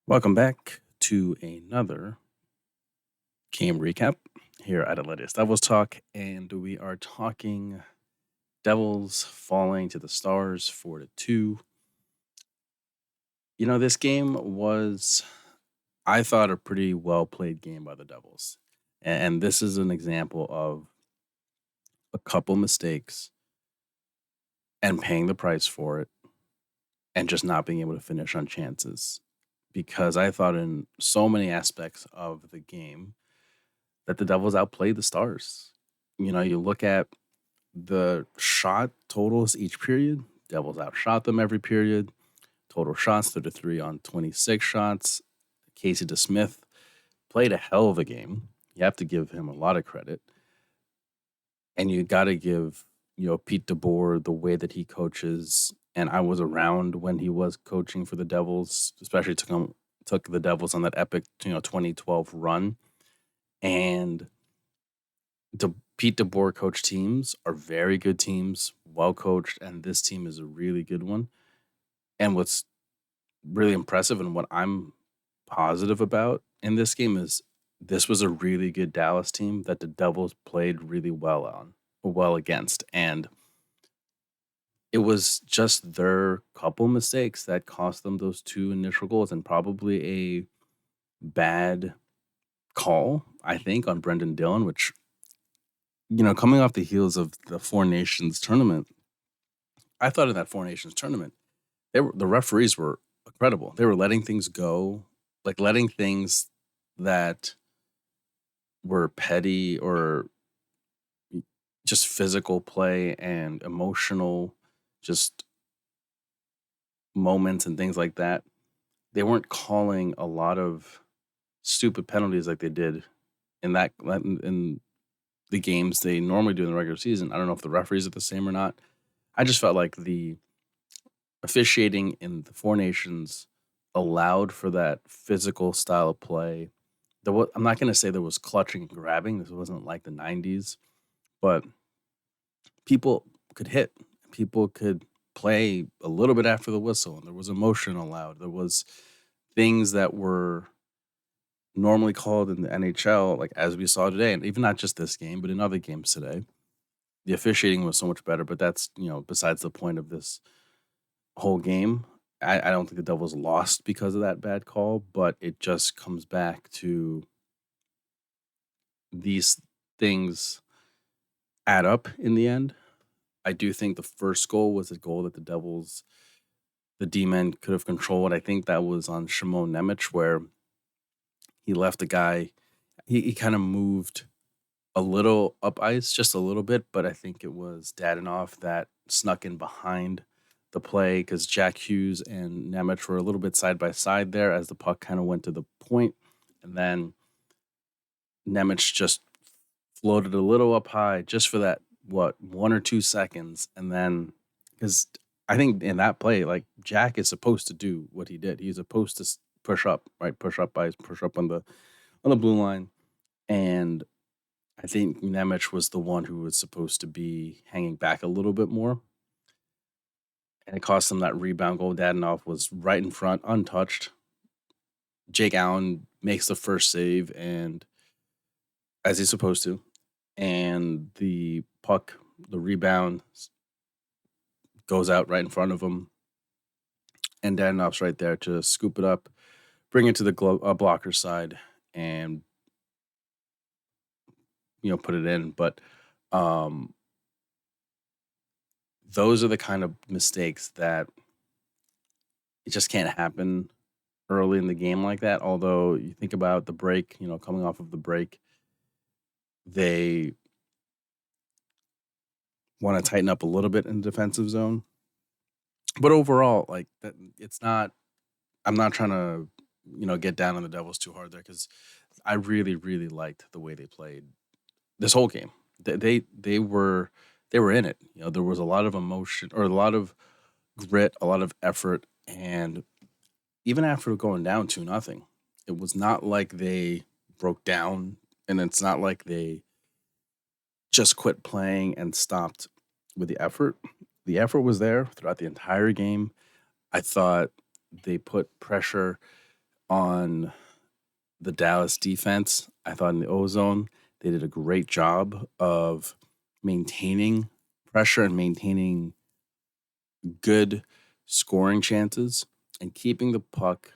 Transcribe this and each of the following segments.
Welcome back to another game recap here at Aledius Devils Talk, and we are talking Devils falling to the Stars 4-2. This game was, I thought, a pretty well played game by the Devils, and this is an example of a couple mistakes and paying the price for it, and just not being able to finish on chances. Because I thought in so many aspects of the game that the Devils outplayed the Stars. You look at the shot totals each period, Devils outshot them every period. Total shots 33 on 26 shots. Casey DeSmith played a hell of a game. You have to give him a lot of credit. And you got to give, Pete DeBoer the way that he coaches. And I was around when he was coaching for the Devils, especially took the Devils on that epic, 2012 run. And the Pete DeBoer coach teams are very good teams, well coached, and this team is a really good one. And what's really impressive and what I'm positive about in this game is this was a really good Dallas team that the Devils played really well against. And it was just their couple mistakes that cost them those two initial goals and probably a bad call, I think, on Brendan Dillon, which coming off the heels of the Four Nations tournament, I thought in that Four Nations tournament, the referees were incredible. They were letting things go, like letting things that were petty or just physical play and emotional, just moments and things like that. They weren't calling a lot of stupid penalties like they did in the games they normally do in the regular season. I don't know if the referees are the same or not. I just felt like the officiating in the Four Nations allowed for that physical style of play. I'm not going to say there was clutching and grabbing. This wasn't like the 90s, but people could hit. People could play a little bit after the whistle, and there was emotion allowed. There was things that were normally called in the NHL, like as we saw today, and even not just this game, but in other games today. The officiating was so much better, but that's, besides the point of this whole game. I don't think the Devils lost because of that bad call, but it just comes back to these things add up in the end. I do think the first goal was a goal that the D-men could have controlled. I think that was on Shimon Nemec, where he left the guy. He kind of moved a little up ice, just a little bit, but I think it was Dadonov that snuck in behind the play because Jack Hughes and Nemec were a little bit side by side there as the puck kind of went to the point, and then Nemec just floated a little up high just for that 1 or 2 seconds, and then because I think in that play, like Jack is supposed to do what he did. He's supposed to push up, right? Push up on the blue line, and I think Nemec was the one who was supposed to be hanging back a little bit more. And it cost them that rebound goal. Dadonov was right in front, untouched. Jake Allen makes the first save, and as he's supposed to. And the puck, the rebound, goes out right in front of him. And Dadonov's right there to scoop it up, bring it to the blocker side, and put it in. But those are the kind of mistakes that it just can't happen early in the game like that. Although you think about the break, coming off of the break, they want to tighten up a little bit in the defensive zone. But overall, like that, it's not. I'm not trying to, get down on the Devils too hard there because I really, really liked the way they played this whole game. They were in it. There was a lot of emotion or a lot of grit, a lot of effort, and even after going down 2-0, it was not like they broke down, and it's not like they just quit playing and stopped with the effort. The effort was there throughout the entire game. I thought they put pressure on the Dallas defense. I thought in the O-zone, they did a great job of maintaining pressure and maintaining good scoring chances and keeping the puck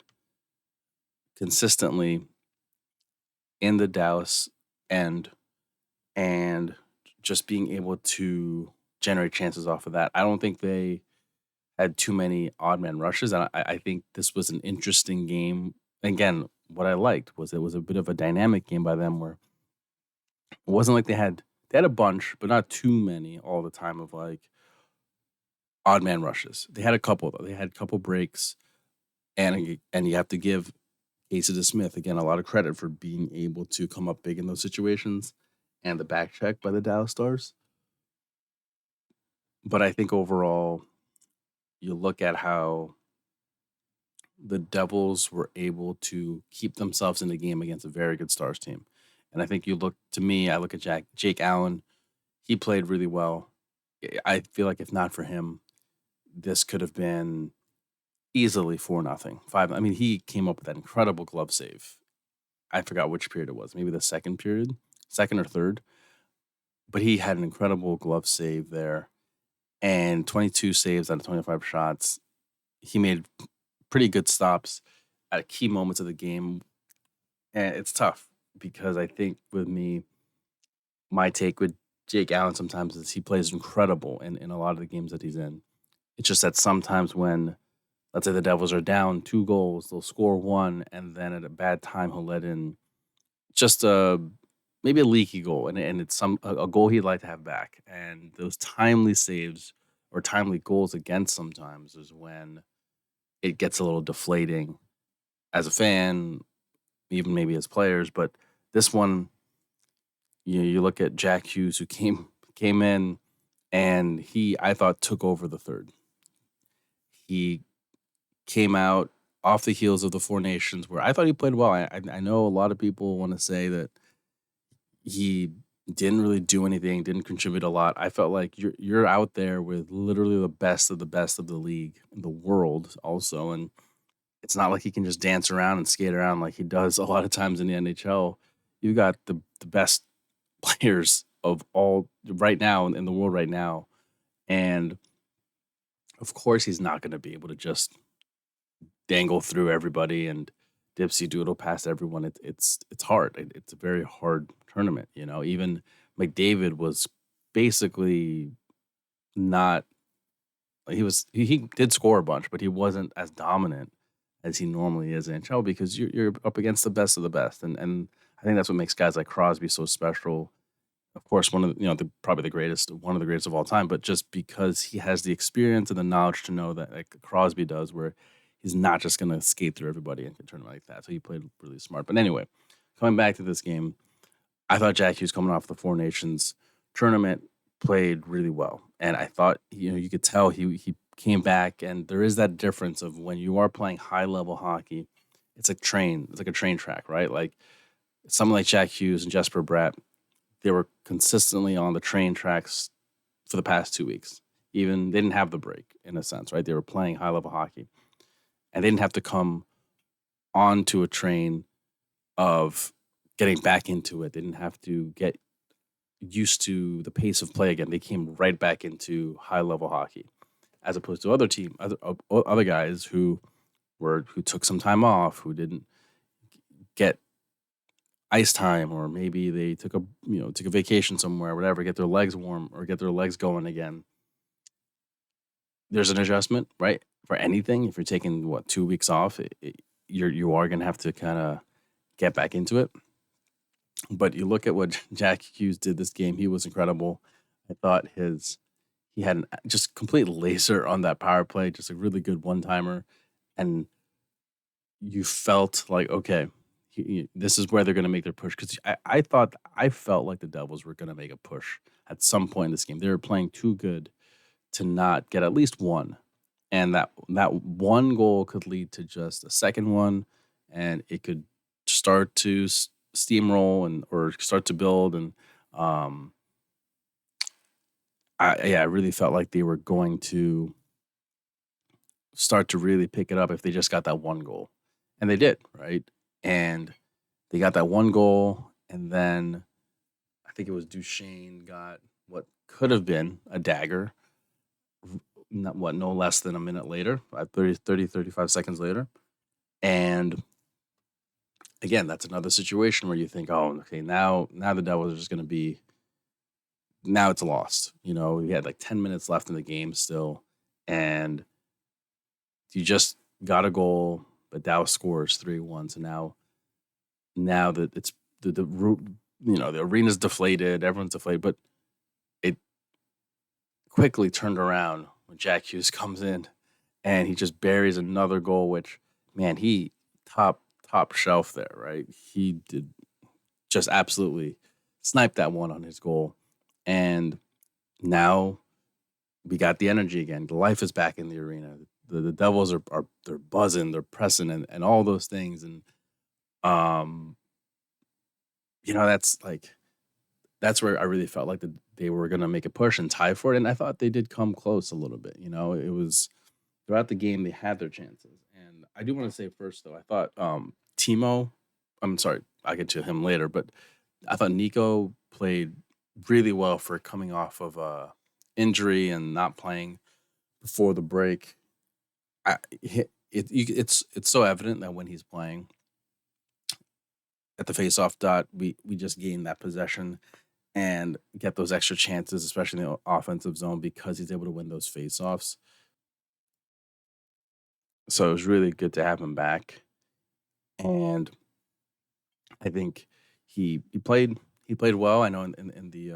consistently in the Dallas end and just being able to generate chances off of that. I don't think they had too many odd man rushes. And I think this was an interesting game. Again, what I liked was it was a bit of a dynamic game by them where it wasn't like they had a bunch, but not too many all the time of like odd man rushes. They had a couple though. They had a couple breaks, and you have to give Casey DeSmith again a lot of credit for being able to come up big in those situations and the back check by the Dallas Stars. But I think overall, you look at how the Devils were able to keep themselves in the game against a very good Stars team. And I think I look at Jake Allen. He played really well. I feel like if not for him, this could have been easily 4-0. 5. I mean, he came up with that incredible glove save. I forgot which period it was. Maybe the second period, second or third. But he had an incredible glove save there. And 22 saves out of 25 shots. He made pretty good stops at key moments of the game. And it's tough because I think with me, my take with Jake Allen sometimes is he plays incredible in a lot of the games that he's in. It's just that sometimes when, let's say the Devils are down 2 goals, they'll score 1, and then at a bad time he'll let in just maybe a leaky goal, and it's a goal he'd like to have back. And those timely saves or timely goals against sometimes is when it gets a little deflating as a fan, even maybe as players. But this one, you look at Jack Hughes, who came in, and I thought took over the third. He came out off the heels of the Four Nations, where I thought he played well. I know a lot of people want to say that he didn't really do anything, didn't contribute a lot. I felt like you're out there with literally the best of the league in the world also, and it's not like he can just dance around and skate around like he does a lot of times in the NHL. You got the best players of all right now in the world right now, and of course he's not going to be able to just dangle through everybody and dipsy doodle past everyone. It's hard. It's a very hard tournament. Even McDavid was basically not. He did score a bunch, but he wasn't as dominant as he normally is in NHL because you're up against the best of the best, and I think that's what makes guys like Crosby so special. Of course, one of probably the greatest, one of the greatest of all time, but just because he has the experience and the knowledge to know that like Crosby does, where he's not just going to skate through everybody in a tournament like that. So he played really smart. But anyway, coming back to this game, I thought Jack Hughes coming off the Four Nations tournament played really well, and I thought you could tell he came back, and there is that difference of when you are playing high level hockey, it's like a train track, right? Like someone like Jack Hughes and Jesper Bratt, they were consistently on the train tracks for the past 2 weeks. Even they didn't have the break in a sense, right? They were playing high level hockey, and they didn't have to come onto a train of getting back into it. They didn't have to get used to the pace of play again. They came right back into high level hockey, as opposed to other guys who took some time off, who didn't get ice time, or maybe they took a vacation somewhere, or whatever, get their legs warm or get their legs going again. There's an adjustment, right? For anything, if you're taking 2 weeks off, you are gonna have to kind of get back into it. But you look at what Jack Hughes did this game; he was incredible. I thought he had just complete laser on that power play, just a really good one timer, and you felt like okay, this is where they're going to make their push because I felt like the Devils were going to make a push at some point in this game. They were playing too good to not get at least one, and that one goal could lead to just a second one, and it could start to steamroll or start to build. And um, I really felt like they were going to start to really pick it up if they just got that one goal. And they did, right? And they got that one goal, and then I think it was Duchene got what could have been a dagger, no less than a minute later, 35 seconds later. And again, that's another situation where you think, oh, okay, now the Devils are just going to be, now it's lost. We had like 10 minutes left in the game still, and you just got a goal, but Dallas scores 3-1. So now that it's the arena's deflated, everyone's deflated, but it quickly turned around when Jack Hughes comes in and he just buries another goal, which, man, he top shelf there, right? He did just absolutely snipe that one on his goal. And now we got the energy again. The life is back in the arena. The Devils are they're buzzing, they're pressing, and all those things. And that's where I really felt like they were going to make a push and tie for it. And I thought they did come close a little bit. It was throughout the game they had their chances. And I do want to say first though, I thought Timo, I'm sorry, I'll get to him later, but I thought Nico played really well for coming off of injury and not playing before the break. It's so evident that when he's playing at the faceoff dot, we just gain that possession and get those extra chances, especially in the offensive zone, because he's able to win those faceoffs. So it was really good to have him back, and I think he played well. I know in the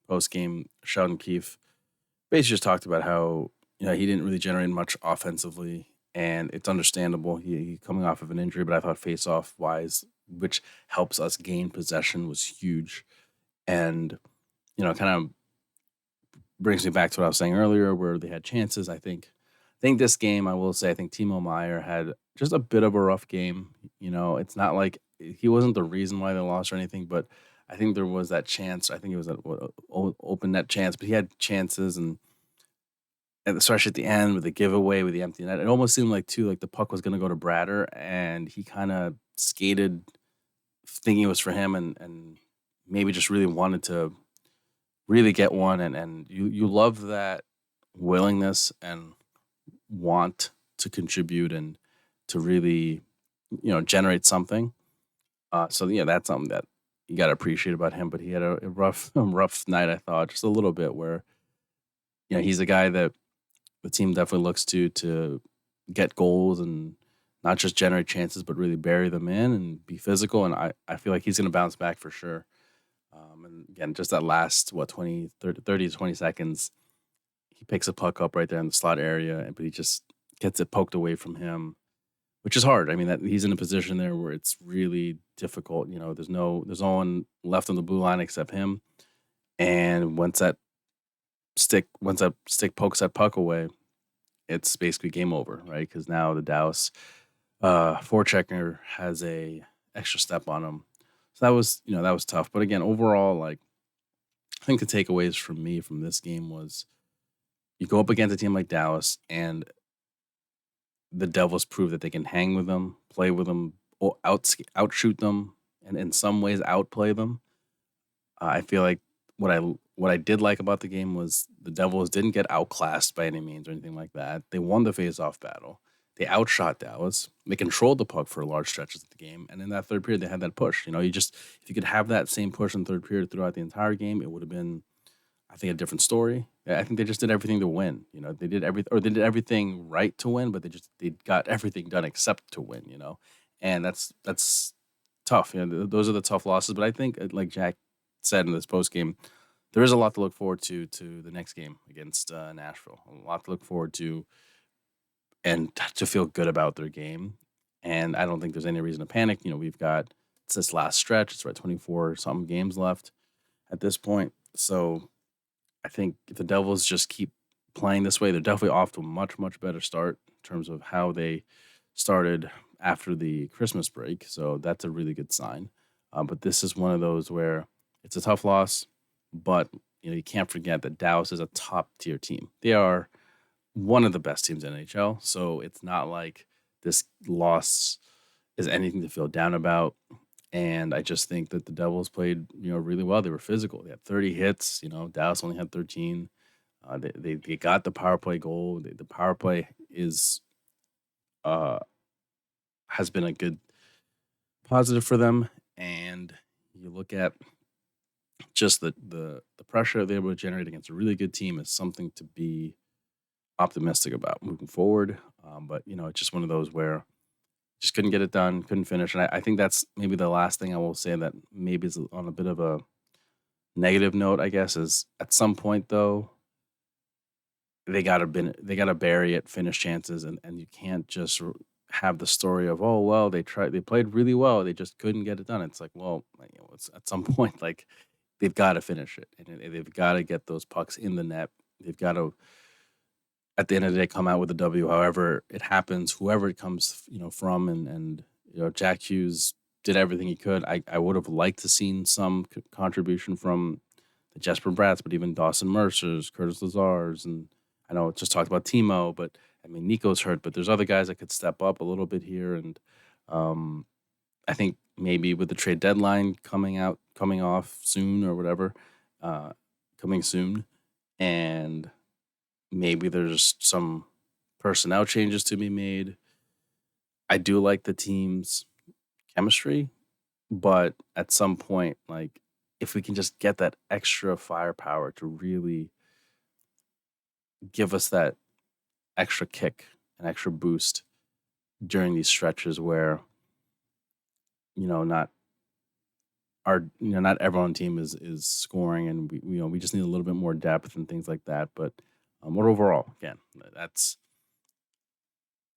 post game, Sheldon Keefe basically just talked about how he didn't really generate much offensively, and it's understandable. He coming off of an injury, but I thought face off wise, which helps us gain possession, was huge, and kind of brings me back to what I was saying earlier, where they had chances. I think this game, I will say, I think Timo Meyer had just a bit of a rough game. It's not like he wasn't the reason why they lost or anything, but I think there was that chance. I think it was that open net chance, but he had chances, and especially at the end with the giveaway with the empty net, it almost seemed like too like the puck was going to go to Bratter, and he kind of skated thinking it was for him, and maybe just really wanted to really get one, and you love that willingness and want to contribute and to really generate something. So yeah, that's something that you got to appreciate about him. But he had a rough rough night, I thought, just a little bit, where he's a guy that the team definitely looks to get goals and not just generate chances, but really bury them in and be physical. And I feel like he's going to bounce back for sure. And again, just that last 30 to 20 seconds, he picks a puck up right there in the slot area, but he just gets it poked away from him, which is hard. I mean, that he's in a position there where it's really difficult. There's no one left on the blue line except him. And once that stick pokes that puck away, it's basically game over, right? Because now the Dallas forechecker has a extra step on him. So that was tough. But again, overall, like, I think the takeaways from me from this game was you go up against a team like Dallas, and the Devils prove that they can hang with them, play with them, or outshoot them, and in some ways outplay them. I feel like what I did like about the game was the Devils didn't get outclassed by any means or anything like that. They won the face-off battle. They outshot Dallas. They controlled the puck for large stretches of the game, and in that third period, they had that push. If you could have that same push in the third period throughout the entire game, it would have been, I think, a different story. I think they just did everything to win. They did everything right to win, but they got everything done except to win. And that's tough. Those are the tough losses. But I think, like Jack said in this post game, there is a lot to look forward to the next game against Nashville. A lot to look forward to, and to feel good about their game. And I don't think there's any reason to panic. It's this last stretch. It's 24 something games left at this point. So I think if the Devils just keep playing this way, they're definitely off to a much, much better start in terms of how they started after the Christmas break. So that's a really good sign. But this is one of those where it's a tough loss, but you can't forget that Dallas is a top tier team. They are one of the best teams in NHL. So it's not like this loss is anything to feel down about. And I just think that the Devils played, really well. They were physical. They had 30 hits. Dallas only had 13. They got the power play goal. The power play uh, has been a good positive for them. And you look at just the pressure they were able to generate against a really good team is something to be optimistic about moving forward. But it's just one of those where just couldn't get it done, couldn't finish. And I think that's maybe the last thing I will say that maybe is on a bit of a negative note, I guess, is at some point though, they gotta bury it, finish chances, and you can't just have the story of, oh well, they played really well, they just couldn't get it done. It's like, well, it's at some point, like, they've got to finish it, and they've got to get those pucks in the net. They've got to, at the end of the day, come out with a W. However it happens, whoever it comes, from, and Jack Hughes did everything he could. I would have liked to seen some contribution from the Jesper Bratz, but even Dawson Mercer's, Curtis Lazar's, and I know it just talked about Timo, but I mean Nico's hurt, but there's other guys that could step up a little bit here, and um, I think maybe with the trade deadline coming off soon or whatever, uh, coming soon, and maybe there's some personnel changes to be made. I do like the team's chemistry, but at some point, like, if we can just get that extra firepower to really give us that extra kick, an extra boost during these stretches where, not not everyone on the team is scoring, and we just need a little bit more depth and things like that. But overall, again, that's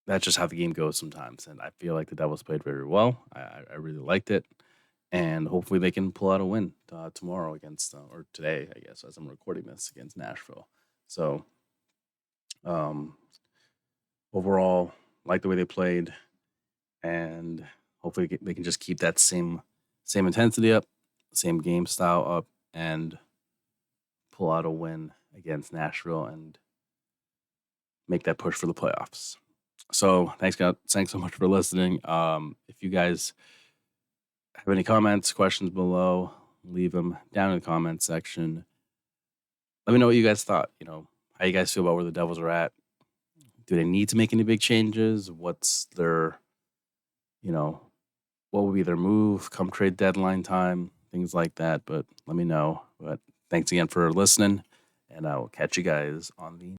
that's just how the game goes sometimes, and I feel like the Devils played very well. I really liked it, and hopefully they can pull out a win tomorrow against, or today, I guess, as I'm recording this, against Nashville. So um, overall, like the way they played, and hopefully they can just keep that same intensity up, same game style up, and pull out a win against Nashville and make that push for the playoffs. So thanks, guys. Thanks so much for listening. If you guys have any comments, questions below, leave them down in the comments section. Let me know what you guys thought. How you guys feel about where the Devils are at. Do they need to make any big changes? What's their, you know, what would be their move come trade deadline time? Things like that. But let me know. But thanks again for listening, and I will catch you guys on the